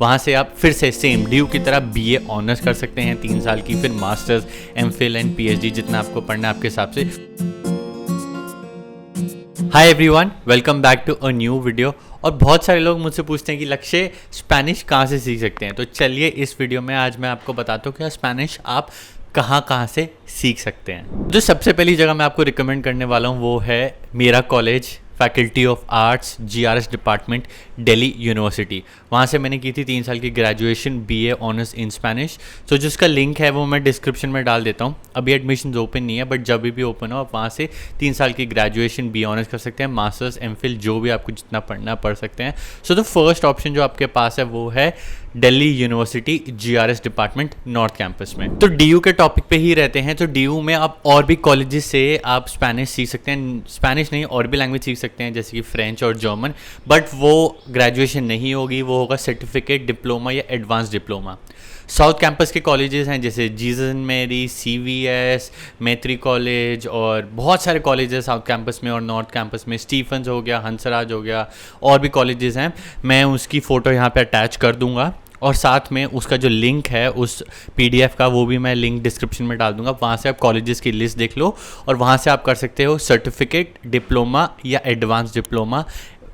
वहाँ से आप फिर से सेम ड्यू की तरह बीए ऑनर्स कर सकते हैं 3 साल की, फिर मास्टर्स, एमफिल एंड पीएचडी जितना आपको पढ़ना है आपके हिसाब से। Hi everyone, welcome back to a new video. और बहुत सारे लोग मुझसे पूछते हैं कि लक्ष्य स्पेनिश कहाँ से सीख सकते हैं। तो चलिए इस वीडियो में आज मैं आपको बताता हूँ कि स्पेनिश आप कहाँ से सीख सकते हैं। जो सबसे पहली जगह मैं आपको रिकमेंड करने वाला हूँ वो है मेरा college, faculty of arts, GRS department, Delhi university. वहाँ से मैंने की थी 3 साल की graduation BA honours in Spanish. तो जिसका लिंक है वो मैं डिस्क्रिप्शन में डाल देता हूँ। अभी एडमिशन ओपन नहीं है, बट जब भी ओपन हो आप वहाँ से 3 साल की ग्रेजुएशन बीए ऑनर्स कर सकते हैं, मास्टर्स, एमफिल, जो भी आपको जितना पढ़ना पढ़ सकते हैं। सो द फर्स्ट ऑप्शन जो आपके पास है वो है Delhi university GRS department north campus में। तो डीयू के टॉपिक पे ही रहते हैं। तो डीयू में आप और भी कॉलेजेस से आप स्पेनिश सीख सकते हैं। स्पेनिश नहीं, और भी लैंग्वेज सीख सकते हैं जैसे कि फ्रेंच और जर्मन, बट वो ग्रेजुएशन नहीं होगी, वो होगा सर्टिफिकेट, डिप्लोमा या एडवांस डिप्लोमा। साउथ कैंपस के कॉलेजेस हैं जैसे जीसस मेरी, सीवीएस, मैत्री कॉलेज और बहुत सारे कॉलेजेस साउथ कैंपस में। और नॉर्थ कैंपस में स्टीफन्स हो गया, हंसराज हो गया, और भी कॉलेजेस हैं। मैं उसकी फ़ोटो यहाँ पे अटैच कर दूँगा और साथ में उसका जो लिंक है उस पीडीएफ का वो भी मैं लिंक डिस्क्रिप्शन में डाल दूंगा। वहाँ से आप कॉलेजेस की लिस्ट देख लो और वहाँ से आप कर सकते हो सर्टिफिकेट, डिप्लोमा या एडवांस डिप्लोमा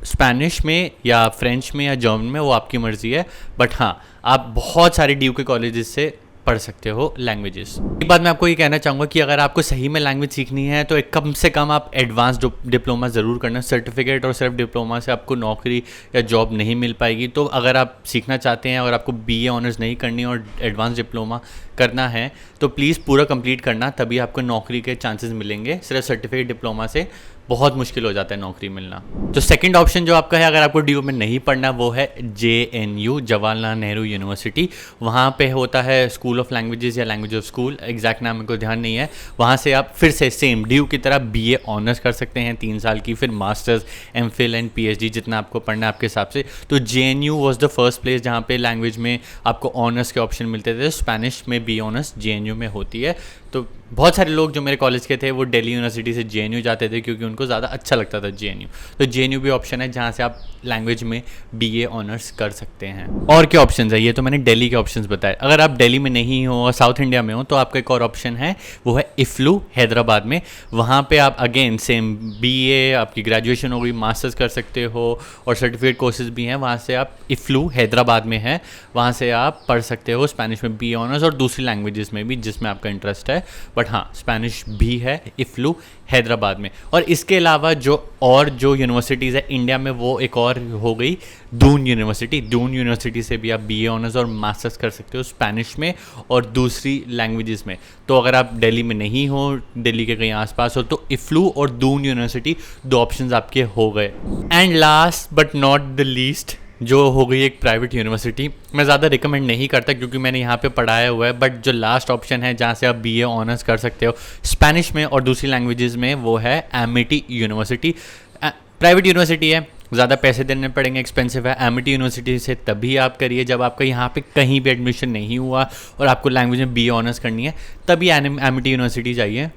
स्पेनिश में या फ्रेंच में या जर्मन में, वो आपकी मर्ज़ी है। बट हाँ, आप बहुत सारे ड्यू के कॉलेजेस से पढ़ सकते हो लैंग्वेजेस। एक बात मैं आपको ये कहना चाहूँगा कि अगर आपको सही में लैंग्वेज सीखनी है तो एक कम से कम आप एडवांस डिप्लोमा ज़रूर करना। सर्टिफिकेट और सिर्फ डिप्लोमा से आपको नौकरी या जॉब नहीं मिल पाएगी। तो अगर आप सीखना चाहते हैं और आपको बीए ऑनर्स नहीं करनी और एडवांस डिप्लोमा करना है तो प्लीज़ पूरा कंप्लीट करना, तभी आपको नौकरी के चांसेस मिलेंगे। सिर्फ सर्टिफिकेट डिप्लोमा से बहुत मुश्किल हो जाता है नौकरी मिलना। तो सेकंड ऑप्शन जो आपका है अगर आपको डीयू में नहीं पढ़ना वो है जेएनयू, जवाहरलाल नेहरू यूनिवर्सिटी। वहाँ पे होता है स्कूल ऑफ लैंग्वेजेस या लैंग्वेज ऑफ स्कूल, एग्जैक्ट नाम मेरे को ध्यान नहीं है। वहाँ से आप फिर से सेम डीयू की तरह बीए ऑनर्स कर सकते हैं 3 साल की, फिर मास्टर्स, एमफिल एंड पीएचडी जितना आपको पढ़ना है आपके हिसाब से। तो JNU was the first place जहाँ पे लैंग्वेज में आपको ऑनर्स के ऑप्शन मिलते थे। स्पेनिश में बी ऑनर्स जेएनयू में होती है। तो बहुत सारे लोग जो मेरे कॉलेज के थे वो दिल्ली यूनिवर्सिटी से जेएनयू जाते थे क्योंकि उनको ज़्यादा अच्छा लगता था जेएनयू। तो जेएनयू भी ऑप्शन है जहाँ से आप लैंग्वेज में बीए ऑनर्स कर सकते हैं। और क्या ऑप्शंस है, ये तो मैंने दिल्ली के ऑप्शंस बताए। अगर आप दिल्ली में नहीं हो और साउथ इंडिया में हो तो आपका एक और ऑप्शन है, वो है इफ्लू, हैदराबाद में। वहाँ पे आप अगेन सेम बीए, आपकी ग्रेजुएशन हो गई, मास्टर्स कर सकते हो और सर्टिफिकेट कोर्सेज भी हैं। वहाँ से आप इफ्लू हैदराबाद में है, वहाँ से आप पढ़ सकते हो स्पेनिश में बीए ऑनर्स और दूसरी लैंग्वेजेस में भी जिसमें आपका इंटरेस्ट है। बट हाँ, स्पेनिश भी है इफ्लू हैदराबाद में। और इसके अलावा जो यूनिवर्सिटीज़ है इंडिया में वो एक और हो गई दून यूनिवर्सिटी। दून यूनिवर्सिटी से भी आप बीए ऑनर्स और मास्टर्स कर सकते हो स्पेनिश में और दूसरी लैंग्वेजेस में। तो अगर आप दिल्ली में नहीं हो, दिल्ली के कहीं आसपास हो, तो इफ्लू और दून यूनिवर्सिटी 2 ऑप्शंस आपके हो गए। And last but not the least जो हो गई एक प्राइवेट यूनिवर्सिटी। मैं ज़्यादा रिकमेंड नहीं करता क्योंकि मैंने यहाँ पे पढ़ाया हुआ है, बट जो लास्ट ऑप्शन है जहाँ से आप बीए ऑनर्स कर सकते हो स्पेनिश में और दूसरी लैंग्वेजेस में वो है एमिटी यूनिवर्सिटी। प्राइवेट यूनिवर्सिटी है, ज़्यादा पैसे देने पड़ेंगे, एक्सपेंसिव है। एमिटी यूनिवर्सिटी से तभी आप करिए जब आपका यहाँ पे कहीं भी एडमिशन नहीं हुआ और आपको लैंग्वेज में बीए ऑनर्स करनी है, तभी एमिटी यूनिवर्सिटी जाइए।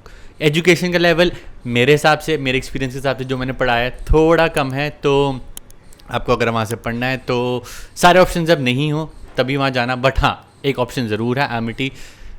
एजुकेशन का लेवल मेरे हिसाब से, मेरे एक्सपीरियंस के हिसाब से जो मैंने पढ़ाया है थोड़ा कम है। तो आपको अगर वहाँ से पढ़ना है तो सारे ऑप्शन जब नहीं हो तभी वहाँ जाना। बट हाँ, एक ऑप्शन ज़रूर है Amity.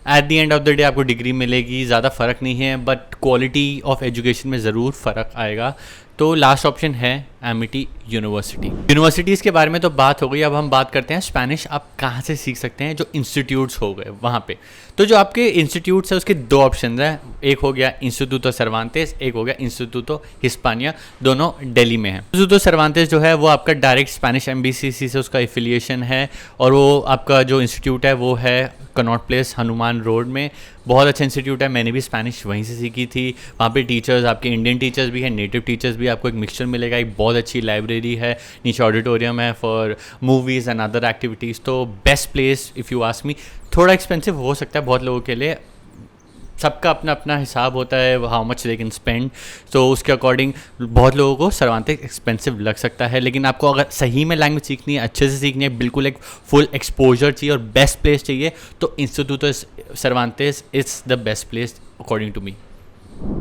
At the end of the day आपको डिग्री मिलेगी, ज़्यादा फ़र्क नहीं है, बट क्वालिटी ऑफ एजुकेशन में ज़रूर फ़र्क आएगा। तो लास्ट ऑप्शन है एमिटी यूनिवर्सिटी। यूनिवर्सिटीज़ के बारे में तो बात हो गई, अब हम बात करते हैं स्पेनिश आप कहाँ से सीख सकते हैं, जो इंस्टीट्यूट्स हो गए वहाँ पे। तो जो आपके इंस्टीट्यूट्स हैं उसके 2 ऑप्शन हैं। एक हो गया इंस्टीट्यूटो सर्वांतेस, एक हो गया इंस्टीट्यूटो हिस्पानिया, दोनों दिल्ली में है। इंस्टीट्यूटो सर्वांतेस जो है वो आपका डायरेक्ट स्पेनिश एम्बेसी से उसका एफिलिएशन है और वो आपका जो इंस्टीट्यूट है वो है कनॉट प्लेस, हनुमान रोड में। बहुत अच्छा इंस्टीट्यूट है, मैंने भी स्पेनिश वहीं से सीखी थी। वहाँ पे टीचर्स आपके इंडियन टीचर्स भी हैं, नेटिव टीचर्स भी, आपको एक मिक्सचर मिलेगा। एक बहुत अच्छी लाइब्रेरी है, नीचे ऑडिटोरियम है for movies and other activities. तो best place if you ask me. थोड़ा एक्सपेंसिव हो सकता है बहुत लोगों के लिए, सबका अपना अपना हिसाब होता है how much they can spend. तो उसके अकॉर्डिंग बहुत लोगों को सर्वांतेस एक्सपेंसिव लग सकता है, लेकिन आपको अगर सही में लैंग्वेज सीखनी है, अच्छे से सीखनी है, बिल्कुल एक फुल एक्सपोजर चाहिए और बेस्ट प्लेस चाहिए, तो Instituto Cervantes is the best place according to me.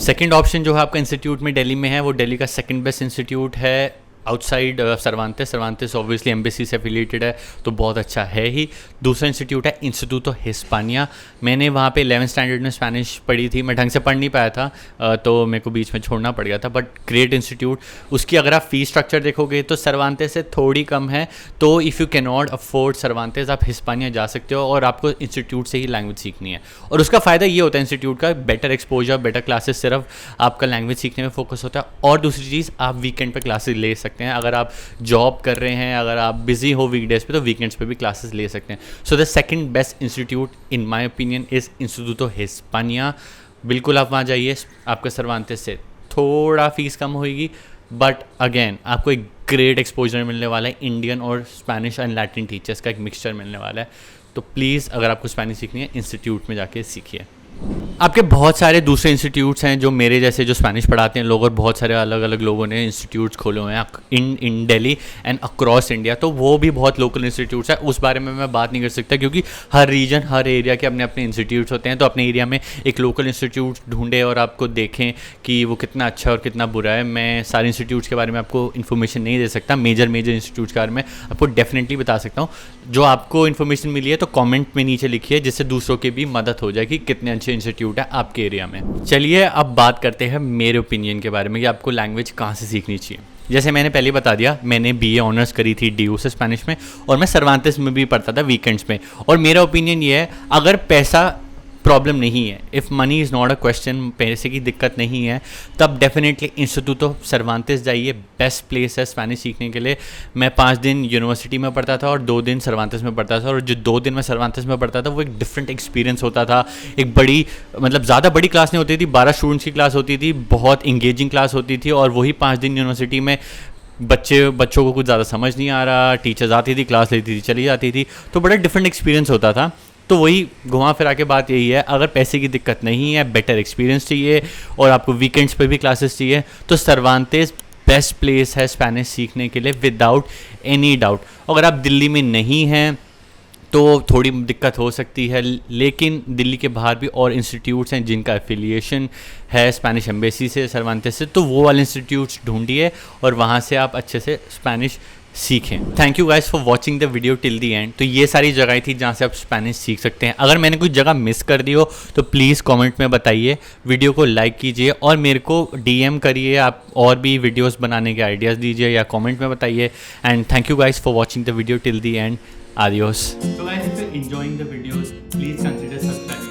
Second option जो है आपका इंस्टीट्यूट में दिल्ली में है वो दिल्ली का सेकंड बेस्ट इंस्टीट्यूट है आउटसाइड सर्वांतेस ऑब्वियसली एम्बेसी से एफिलिएटेड है तो बहुत अच्छा है ही। दूसरा इंस्टीट्यूट है इंस्टीट्यूटो हिस्पानिया। मैंने वहाँ पे 11th स्टैंडर्ड में स्पेनिश पढ़ी थी, मैं ढंग से पढ़ नहीं पाया था तो मेरे को बीच में छोड़ना पड़ गया था, बट ग्रेट इंस्टीट्यूट। उसकी अगर आप फीस स्ट्रक्चर देखोगे तो सर्वांतेस से थोड़ी कम है, तो if you can not afford Cervantes आप हिस्पानिया जा सकते हो और आपको इंस्टीट्यूट से ही लैंग्वेज सीखनी है। और उसका फ़ायदा ये होता है इंस्टीट्यूट का, बेटर एक्सपोजर, बेटर क्लासेस, सिर्फ आपका लैंग्वेज सीखने में फोकस होता है। और दूसरी चीज़, आप वीकेंड पे क्लासेस ले सकते हैं। अगर आप जॉब कर रहे हैं, अगर आप बिजी हो वीकडेज पे, तो वीकेंड्स पे भी क्लासेस ले सकते हैं। So the second best institute in my opinion is Instituto Hispania. बिल्कुल आप वहाँ जाइए, आपका सर्वांतेस से थोड़ा फीस कम होगी, बट अगेन आपको एक ग्रेट एक्सपोजर मिलने वाला है। इंडियन और स्पेनिश एंड लैटिन टीचर्स का एक मिक्सचर मिलने वाला है। तो प्लीज़ अगर आपको स्पेनिश सीखनी है, इंस्टीट्यूट में जाके सीखिए। आपके बहुत सारे दूसरे इंस्टीट्यूट्स हैं जो मेरे जैसे जो स्पेनिश पढ़ाते हैं लोग, और बहुत सारे अलग अलग लोगों ने इंस्टीट्यूट्स खोले हुए हैं इन दिल्ली एंड अक्रॉस इंडिया। तो वो भी बहुत लोकल इंस्टीट्यूट्स हैं, उस बारे में मैं बात नहीं कर सकता क्योंकि हर रीजन, हर एरिया के अपने अपने इंस्टीट्यूट्स होते हैं। तो अपने एरिया में एक लोकल इंस्टीट्यूट ढूंढें और आपको देखें कि वो कितना अच्छा और कितना बुरा है। मैं सारे इंस्टीट्यूट्स के बारे में आपको इन्फॉर्मेशन नहीं दे सकता, मेजर इंस्टीट्यूट्स के बारे में आपको डेफिनेटली बता सकता हूँ। जो आपको इन्फॉर्मेशन मिली है तो कॉमेंट में नीचे लिखिए, जिससे दूसरों की भी मदद हो जाए कि कितने अच्छे इंस्टीट्यूट है आपके एरिया में। चलिए अब बात करते हैं मेरे ओपिनियन के बारे में कि आपको लैंग्वेज कहाँ से सीखनी चाहिए। जैसे मैंने पहले बता दिया, मैंने बीए ऑनर्स करी थी DU से स्पेनिश में, और मैं सर्वांतेस में भी पढ़ता था वीकेंड्स में। और मेरा ओपिनियन ये है, अगर पैसा प्रॉब्लम नहीं है, if money is not a question, पैसे की दिक्कत नहीं है, तब डेफिनेटली इंस्टीट्यूटो सर्वांतेस जाइए। बेस्ट प्लेस है स्पेनिश सीखने के लिए। मैं 5 दिन यूनिवर्सिटी में पढ़ता था और 2 दिन सर्वांतेस में पढ़ता था, और जो 2 दिन मैं सर्वांतेस में पढ़ता था वो एक डिफरेंट एक्सपीरियंस होता था। एक बड़ी, मतलब ज़्यादा बड़ी क्लास नहीं होती थी, 12 स्टूडेंट्स की क्लास होती थी, बहुत इंगेजिंग क्लास होती थी। और वही 5 दिन यूनिवर्सिटी में बच्चों को कुछ ज़्यादा समझ नहीं आ रहा, टीचर्स आती थी, क्लास लेती थी, चली जाती थी, तो बड़ा डिफरेंट एक्सपीरियंस होता था। तो वही घुमा फिरा के बात यही है, अगर पैसे की दिक्कत नहीं है, बेटर एक्सपीरियंस चाहिए और आपको वीकेंड्स पे भी क्लासेस चाहिए, तो सर्वांतेस बेस्ट प्लेस है स्पेनिश सीखने के लिए विदाउट एनी डाउट। अगर आप दिल्ली में नहीं हैं तो थोड़ी दिक्कत हो सकती है, लेकिन दिल्ली के बाहर भी और इंस्टीट्यूट्स हैं जिनका एफिलिएशन है स्पेनिश एम्बेसी से, सर्वांतेस से, तो वो वाले इंस्टीट्यूट्स ढूंढिए और वहाँ से आप अच्छे से स्पेनिश सीखें। Thank you guys for watching the video till the and. तो ये सारी जगह थी जहाँ से आप स्पेनिश सीख सकते हैं। अगर मैंने कुछ जगह मिस कर दी हो तो प्लीज़ कमेंट में बताइए, वीडियो को लाइक कीजिए और मेरे को DM करिए, आप और भी वीडियोस बनाने के आइडियाज़ दीजिए या कमेंट में बताइए। And thank you guys for watching the video till the and. Adios. So guys, if you're enjoying the videos, please consider subscribing.